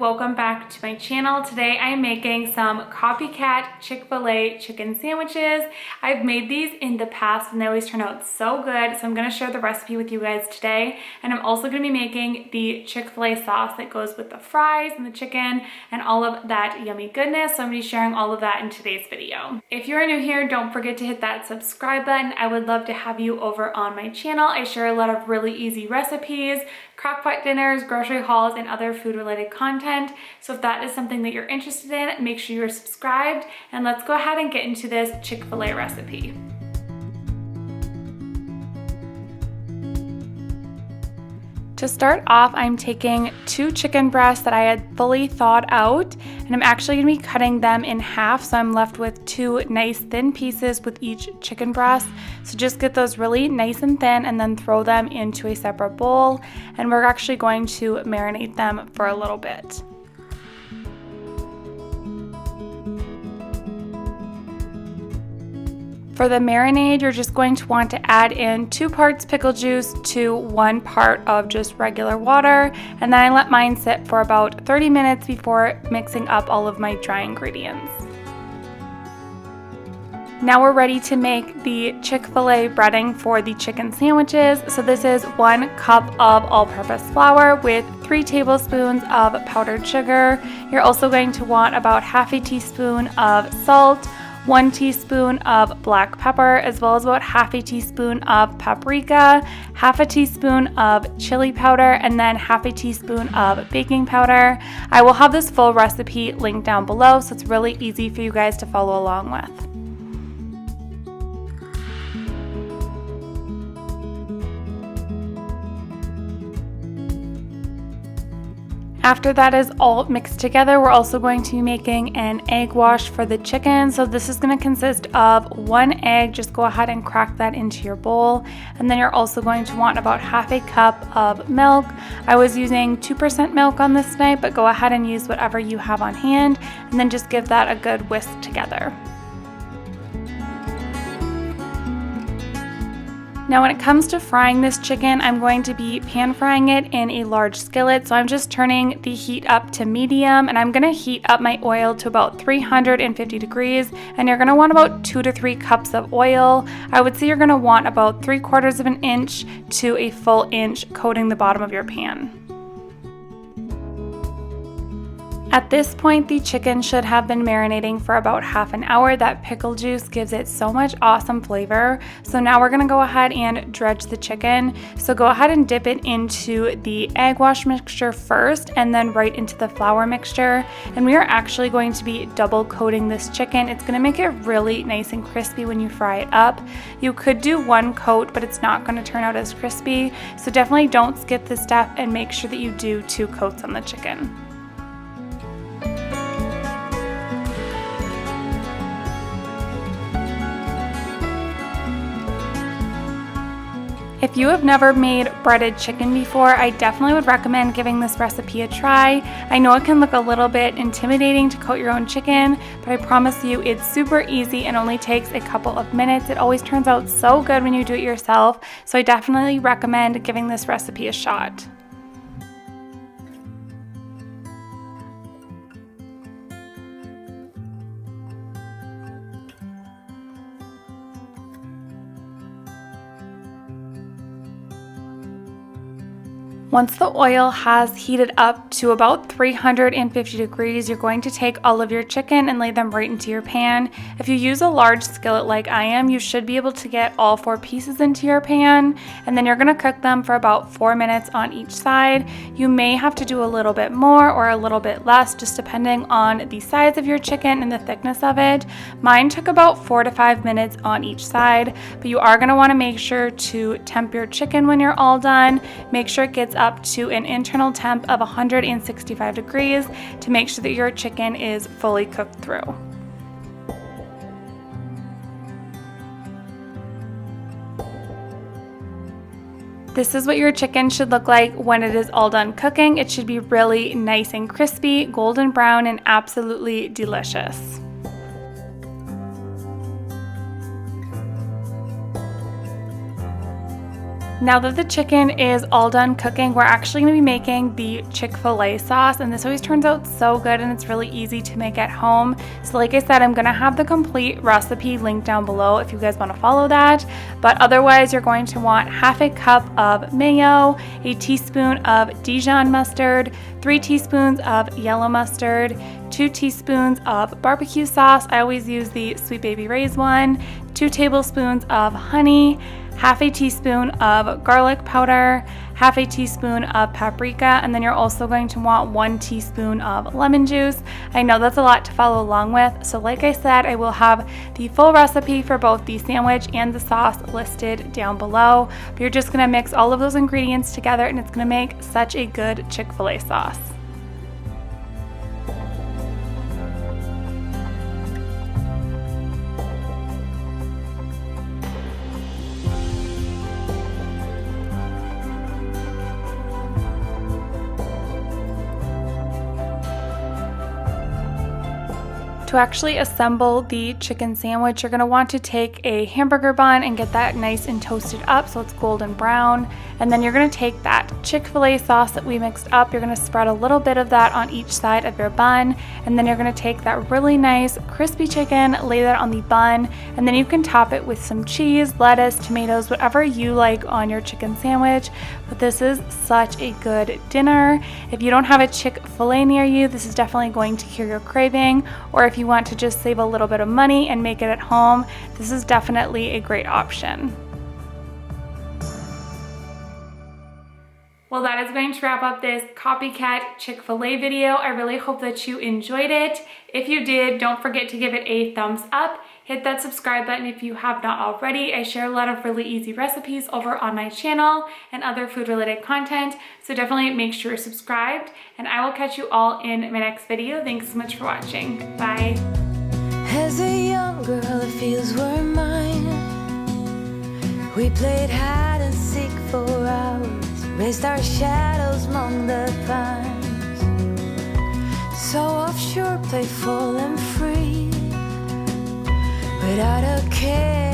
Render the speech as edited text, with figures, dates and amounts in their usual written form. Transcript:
welcome back to my channel. Today I am making some copycat Chick-fil-A chicken sandwiches. I've made these in the past and they always turn out so good, so I'm going to share the recipe with you guys today. And I'm also going to be making the Chick-fil-A sauce that goes with the fries and the chicken and all of that yummy goodness, so I'm going to be sharing all of that in today's video. If you're new here, don't forget to hit that subscribe button. I would love to have you over on my channel. I share a lot of really easy recipes, crock-pot dinners, grocery hauls, and other food-related content. So if that is something that you're interested in, make sure you're subscribed, and let's go ahead and get into this Chick-fil-A recipe. To start off, I'm taking 2 chicken breasts that I had fully thawed out, and I'm actually going to be cutting them in half, so I'm left with 2 nice thin pieces with each chicken breast. So just get those really nice and thin and then throw them into a separate bowl, and we're actually going to marinate them for a little bit. For the marinade, you're just going to want to add in 2 parts pickle juice to 1 part of just regular water, and then I let mine sit for about 30 minutes before mixing up all of my dry ingredients. Now we're ready to make the Chick-fil-A breading for the chicken sandwiches. So this is 1 cup of all-purpose flour with 3 tablespoons of powdered sugar. You're also going to want about half a teaspoon of salt, 1 teaspoon of black pepper, as well as about half a teaspoon of paprika, half a teaspoon of chili powder, and then half a teaspoon of baking powder. I will have this full recipe linked down below, so it's really easy for you guys to follow along with. After that is all mixed together, we're also going to be making an egg wash for the chicken. So this is going to consist of 1 egg. Just go ahead and crack that into your bowl. And then you're also going to want about half a cup of milk. I was using 2% milk on this night, but go ahead and use whatever you have on hand. And then just give that a good whisk together. Now when it comes to frying this chicken, I'm going to be pan frying it in a large skillet. So I'm just turning the heat up to medium, and I'm going to heat up my oil to about 350 degrees, and you're going to want about 2 to 3 cups of oil. I would say you're going to want about 3/4 of an inch to a full inch coating the bottom of your pan. At this point, the chicken should have been marinating for about half an hour. That pickle juice gives it so much awesome flavor. So now we're gonna go ahead and dredge the chicken. So go ahead and dip it into the egg wash mixture first and then right into the flour mixture. And we are actually going to be double coating this chicken. It's gonna make it really nice and crispy when you fry it up. You could do 1 coat, but it's not gonna turn out as crispy. So definitely don't skip this step and make sure that you do 2 coats on the chicken. If you have never made breaded chicken before, I definitely would recommend giving this recipe a try. I know it can look a little bit intimidating to coat your own chicken, but I promise you it's super easy and only takes a couple of minutes. It always turns out so good when you do it yourself, so I definitely recommend giving this recipe a shot. Once the oil has heated up to about 350 degrees, you're going to take all of your chicken and lay them right into your pan. If you use a large skillet like I am, you should be able to get all 4 pieces into your pan, and then you're going to cook them for about 4 minutes on each side. You may have to do a little bit more or a little bit less, just depending on the size of your chicken and the thickness of it. Mine took about 4 to 5 minutes on each side, but you are going to want to make sure to temp your chicken when you're all done. Make sure it gets up to an internal temp of 165 degrees to make sure that your chicken is fully cooked through. This is what your chicken should look like when it is all done cooking. It should be really nice and crispy, golden brown, and absolutely delicious. Now that the chicken is all done cooking, we're actually going to be making the Chick-fil-A sauce, and this always turns out so good and it's really easy to make at home. So like I said, I'm going to have the complete recipe linked down below if you guys want to follow that. But otherwise, you're going to want half a cup of mayo, a teaspoon of Dijon mustard, 3 teaspoons of yellow mustard, 2 teaspoons of barbecue sauce. I always use the Sweet Baby Ray's one, 2 tablespoons of honey, half a teaspoon of garlic powder, half a teaspoon of paprika, and then you're also going to want 1 teaspoon of lemon juice. I know that's a lot to follow along with, so like I said, I will have the full recipe for both the sandwich and the sauce listed down below. But you're just gonna mix all of those ingredients together and it's gonna make such a good Chick-fil-A sauce. To actually assemble the chicken sandwich, you're going to want to take a hamburger bun and get that nice and toasted up so it's golden brown. And then you're going to take that Chick-fil-A sauce that we mixed up, you're going to spread a little bit of that on each side of your bun. And then you're going to take that really nice crispy chicken, lay that on the bun, and then you can top it with some cheese, lettuce, tomatoes, whatever you like on your chicken sandwich. But this is such a good dinner. If you don't have a Chick-fil-A near you, this is definitely going to cure your craving. Or if you want to just save a little bit of money and make it at home, this is definitely a great option. Well, that is going to wrap up this copycat Chick-fil-A video. I really hope that you enjoyed it. If you did, don't forget to give it a thumbs up. Hit that subscribe button if you have not already. I share a lot of really easy recipes over on my channel and other food related content. So definitely make sure you're subscribed, and I will catch you all in my next video. Thanks so much for watching. Bye. As a young girl, the fields were mine. We played hide and seek for hours, raised our shadows among the pines. So offshore, playful and free, without a care.